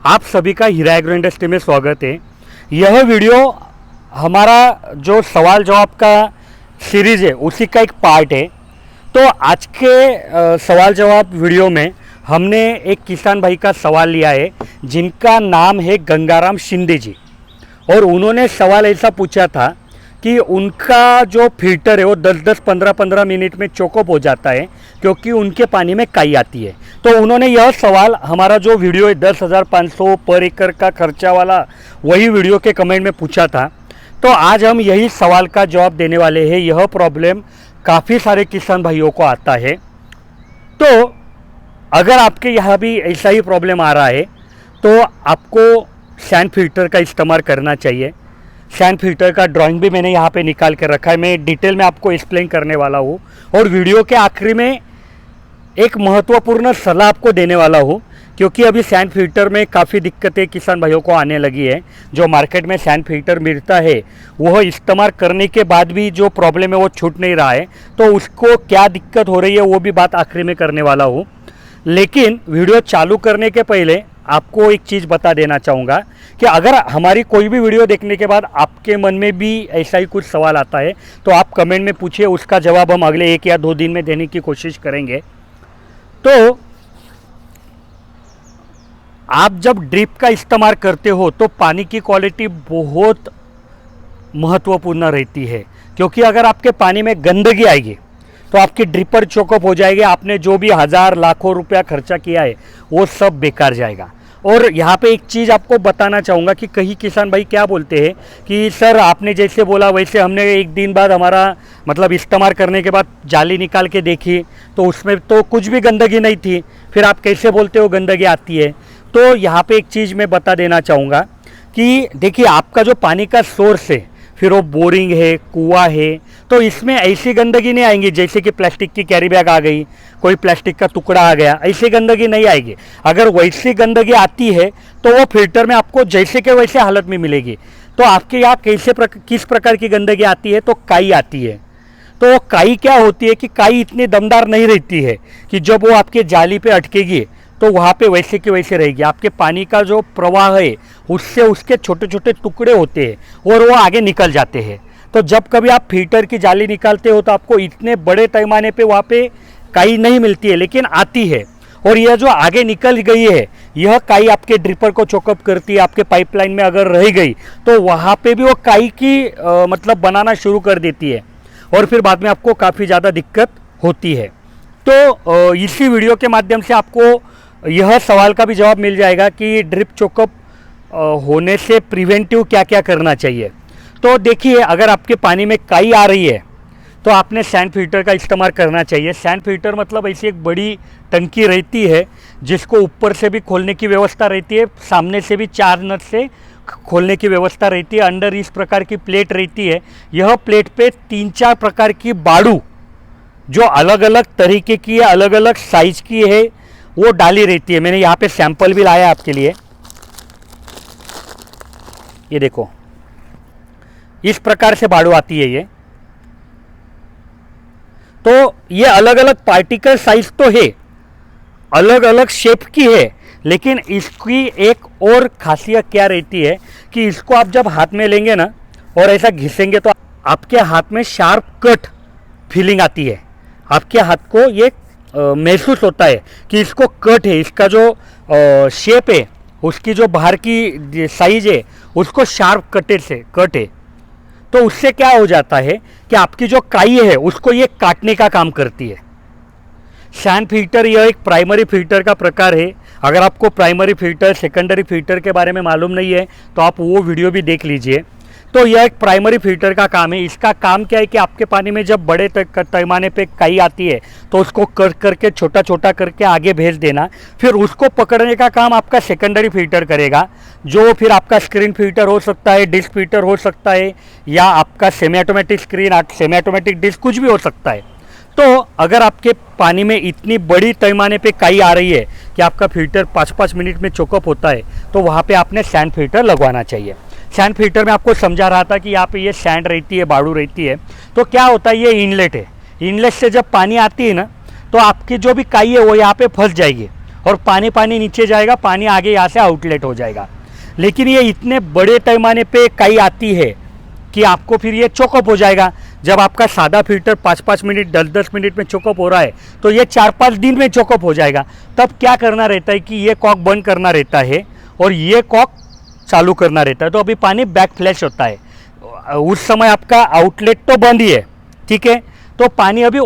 आप सभी का हीरा एग्रो इंडस्ट्री में स्वागत है। यह वीडियो हमारा जो सवाल जवाब का सीरीज़ है उसी का एक पार्ट है। तो आज के सवाल जवाब वीडियो में हमने एक किसान भाई का सवाल लिया है जिनका नाम है गंगाराम शिंदे जी, और उन्होंने सवाल ऐसा पूछा था कि उनका जो फिल्टर है वो 10-10, 15-15 मिनट में चोकअप हो जाता है क्योंकि उनके पानी में काई आती है। तो उन्होंने यह सवाल हमारा जो वीडियो है 10,500 पर एकड़ का खर्चा वाला वही वीडियो के कमेंट में पूछा था। तो आज हम यही सवाल का जवाब देने वाले हैं। यह प्रॉब्लम काफ़ी सारे किसान भाइयों को आता है। तो अगर आपके यहाँ भी ऐसा ही प्रॉब्लम आ रहा है तो आपको सैंड फिल्टर का इस्तेमाल करना चाहिए। सैंड फिल्टर का ड्राइंग भी मैंने यहाँ पे निकाल कर रखा है, मैं डिटेल में आपको एक्सप्लेन करने वाला हूँ और वीडियो के आखिरी में एक महत्वपूर्ण सलाह आपको देने वाला हूँ क्योंकि अभी सैंड फिल्टर में काफ़ी दिक्कतें किसान भाइयों को आने लगी है। जो मार्केट में सैंड फिल्टर मिलता है वह इस्तेमाल करने के बाद भी जो प्रॉब्लम है वो छूट नहीं रहा है, तो उसको क्या दिक्कत हो रही है वो भी बात आखिरी में करने वाला हूँ। लेकिन वीडियो चालू करने के पहले आपको एक चीज़ बता देना चाहूँगा कि अगर हमारी कोई भी वीडियो देखने के बाद आपके मन में भी ऐसा ही कुछ सवाल आता है तो आप कमेंट में पूछिए, उसका जवाब हम अगले 1 या 2 दिन में देने की कोशिश करेंगे। तो आप जब ड्रिप का इस्तेमाल करते हो तो पानी की क्वालिटी बहुत महत्वपूर्ण रहती है, क्योंकि अगर आपके पानी में गंदगी आएगी तो आपकी ड्रिपर चोकअप हो जाएगी। आपने जो भी हज़ार लाखों रुपया खर्चा किया है वो सब बेकार जाएगा। और यहाँ पे एक चीज़ आपको बताना चाहूँगा कि कई किसान भाई क्या बोलते हैं कि सर आपने जैसे बोला वैसे हमने एक दिन बाद हमारा मतलब इस्तेमाल करने के बाद जाली निकाल के देखी तो उसमें तो कुछ भी गंदगी नहीं थी, फिर आप कैसे बोलते हो गंदगी आती है। तो यहाँ पे एक चीज़ मैं बता देना चाहूँगा कि देखिए आपका जो पानी का सोर्स है, फिर वो बोरिंग है, कुआं है, तो इसमें ऐसी गंदगी नहीं आएंगी जैसे कि प्लास्टिक की कैरी बैग आ गई, कोई प्लास्टिक का टुकड़ा आ गया, ऐसी गंदगी नहीं आएगी। अगर वैसी गंदगी आती है तो वो फिल्टर में आपको जैसे के वैसे हालत में मिलेगी। तो आपके यहाँ किस प्रकार की गंदगी आती है, तो काई आती है। तो काई क्या होती है कि काई इतनी दमदार नहीं रहती है कि जब वो आपके जाली पे अटकेगी तो वहाँ पे वैसे के वैसे रहेगी। आपके पानी का जो प्रवाह है उससे उसके छोटे छोटे टुकड़े होते हैं और वो आगे निकल जाते हैं। तो जब कभी आप फिल्टर की जाली निकालते हो तो आपको इतने बड़े पैमाने पे वहाँ पे काई नहीं मिलती है, लेकिन आती है। और यह जो आगे निकल गई है यह काई आपके ड्रिपर को चोकअप करती है। आपके पाइपलाइन में अगर रह गई तो वहाँ पे भी वो काई की मतलब बनाना शुरू कर देती है और फिर बाद में आपको काफ़ी ज़्यादा दिक्कत होती है। तो इसी वीडियो के माध्यम से आपको यह सवाल का भी जवाब मिल जाएगा कि ड्रिप चोकअप होने से प्रिवेंटिव क्या क्या करना चाहिए। तो देखिए अगर आपके पानी में काई आ रही है तो आपने सैंड फिल्टर का इस्तेमाल करना चाहिए। सैंड फिल्टर मतलब ऐसी एक बड़ी टंकी रहती है जिसको ऊपर से भी खोलने की व्यवस्था रहती है, सामने से भी 4 नट से खोलने की व्यवस्था रहती है। अंदर इस प्रकार की प्लेट रहती है। यह प्लेट पे 3-4 प्रकार की बाड़ू जो अलग अलग तरीके की है, अलग अलग साइज की है, वो डाली रहती है। मैंने यहाँ पे सैंपल भी लाया आपके लिए, ये देखो इस प्रकार से बाड़ू आती है ये। तो ये अलग अलग पार्टिकल साइज तो है, अलग अलग शेप की है, लेकिन इसकी एक और खासियत क्या रहती है कि इसको आप जब हाथ में लेंगे ना और ऐसा घिसेंगे तो आपके हाथ में शार्प कट फीलिंग आती है। आपके हाथ को ये महसूस होता है कि इसको कट है, इसका जो शेप है, उसकी जो बाहर की साइज है उसको शार्प कट है। तो उससे क्या हो जाता है कि आपकी जो काई है उसको ये काटने का काम करती है। सैंड फिल्टर यह एक प्राइमरी फिल्टर का प्रकार है। अगर आपको प्राइमरी फिल्टर, सेकेंडरी फिल्टर के बारे में मालूम नहीं है तो आप वो वीडियो भी देख लीजिए। तो यह एक प्राइमरी फिल्टर का काम है। इसका काम क्या है कि आपके पानी में जब बड़े पैमाने पे काई आती है तो उसको कट करके छोटा छोटा करके आगे भेज देना, फिर उसको पकड़ने का काम आपका सेकेंडरी फिल्टर करेगा, जो फिर आपका स्क्रीन फिल्टर हो सकता है, डिस्क फिल्टर हो सकता है, या आपका semi automatic screen, semi automatic disc, कुछ भी हो सकता है। तो अगर आपके पानी में इतनी बड़ी पैमाने पे काई आ रही है कि आपका फिल्टर 5-5 मिनट में चोकअप होता है तो वहाँ पे आपने सैंड फिल्टर लगवाना चाहिए। सैंड फिल्टर में आपको समझा रहा था कि यहाँ पे ये सैंड रहती है, बाड़ू रहती है। तो क्या होता है, ये इनलेट है। इनलेट से जब पानी आती है ना तो आपकी जो भी काई है वो यहाँ पे फंस जाएगी और पानी पानी नीचे जाएगा, पानी आगे यहाँ से आउटलेट हो जाएगा। लेकिन ये इतने बड़े पैमाने पे काई आती है कि आपको फिर ये चोकअप हो जाएगा। जब आपका सादा फिल्टर 5-5 मिनट 10-10 मिनट में चोकअप हो रहा है तो ये 4-5 दिन में चोकअप हो जाएगा। तब क्या करना रहता है कि ये कॉक बंद करना रहता है और ये कॉक चालू करना रहता है, तो अभी पानी बैक फ्लैश होता है। उस समय आपका आउटलेट तो बंद ही है, ठीक है, तो पानी अभी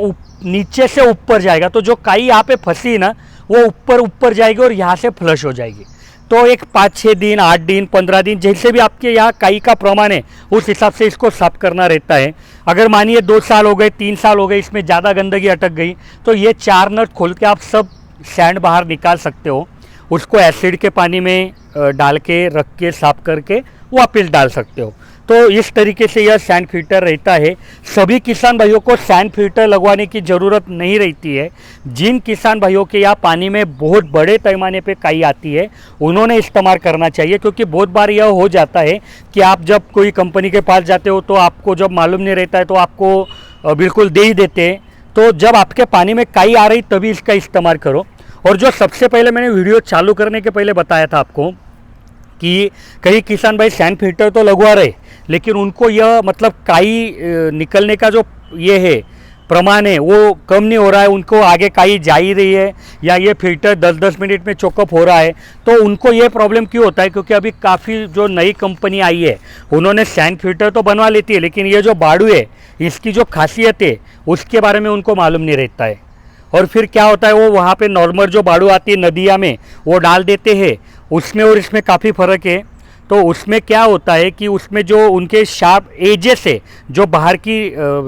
नीचे से ऊपर जाएगा, तो जो काई यहाँ पे फंसी ना वो ऊपर जाएगी और यहाँ से फ्लश हो जाएगी। तो एक 5-6 दिन 8 दिन 15 दिन जैसे भी आपके यहाँ काई का प्रमाण है उस हिसाब से इसको साफ करना रहता है। अगर मानिए 2 साल हो गए 3 साल हो गए इसमें ज़्यादा गंदगी अटक गई तो ये 4 नट खोल के आप सब सैंड बाहर निकाल सकते हो, उसको एसिड के पानी में डाल के रख के साफ करके वापस डाल सकते हो। तो इस तरीके से यह सैंड फिल्टर रहता है। सभी किसान भाइयों को सैंड फिल्टर लगवाने की ज़रूरत नहीं रहती है। जिन किसान भाइयों के यहाँ पानी में बहुत बड़े पैमाने पे काई आती है उन्होंने इस्तेमाल करना चाहिए, क्योंकि बहुत बार यह हो जाता है कि आप जब कोई कंपनी के पास जाते हो तो आपको जब मालूम नहीं रहता है तो आपको बिल्कुल दे ही देते हैं। तो जब आपके पानी में काई आ रही तभी इसका इस्तेमाल करो। और जो सबसे पहले मैंने वीडियो चालू करने के पहले बताया था आपको कि कई किसान भाई सैंड फिल्टर तो लगवा रहे लेकिन उनको यह मतलब काई निकलने का जो ये है प्रमाण है वो कम नहीं हो रहा है, उनको आगे काई जा ही रही है या ये फिल्टर 10-10 मिनट में चोकअप हो रहा है। तो उनको ये प्रॉब्लम क्यों होता है? क्योंकि अभी काफ़ी जो नई कंपनी आई है उन्होंने सैंड फिल्टर तो बनवा लेती है लेकिन ये जो बाड़ू है इसकी जो खासियत है उसके बारे में उनको मालूम नहीं रहता है। और फिर क्या होता है वो वहाँ पे नॉर्मल जो बाड़ू आती है नदिया में वो डाल देते हैं, उसमें और इसमें काफ़ी फ़र्क है। तो उसमें क्या होता है कि उसमें जो उनके शार्प एजेस है जो बाहर की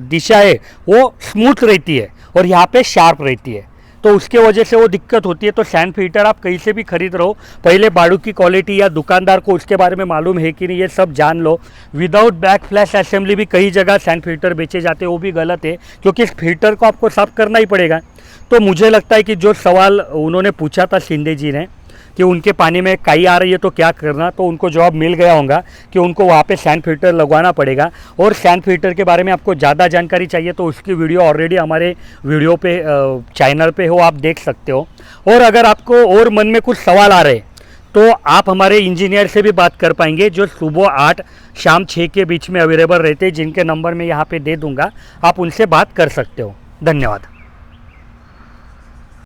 दिशा है वो स्मूथ रहती है और यहाँ पे शार्प रहती है, तो उसके वजह से वो दिक्कत होती है। तो सैंड फिल्टर आप कहीं से भी खरीद रहो पहले बाड़ू की क्वालिटी या दुकानदार को उसके बारे में मालूम है कि नहीं ये सब जान लो। विदाउट बैक फ्लैश असेंबली भी कई जगह सैंड फिल्टर बेचे जाते हैं, वो भी गलत है क्योंकि इस फिल्टर को आपको साफ करना ही पड़ेगा। तो मुझे लगता है कि जो सवाल उन्होंने पूछा था शिंदे जी ने कि उनके पानी में काई आ रही है तो क्या करना, तो उनको जवाब मिल गया होगा कि उनको वहाँ पे सैंड फिल्टर लगवाना पड़ेगा। और सैंड फिल्टर के बारे में आपको ज़्यादा जानकारी चाहिए तो उसकी वीडियो ऑलरेडी हमारे वीडियो पे चैनल पे हो, आप देख सकते हो। और अगर आपको और मन में कुछ सवाल आ रहे तो आप हमारे इंजीनियर से भी बात कर पाएंगे जो सुबह 8 शाम 6 के बीच में अवेलेबल रहते हैं, जिनके नंबर मैं यहाँ पर दे दूँगा, आप उनसे बात कर सकते हो। धन्यवाद।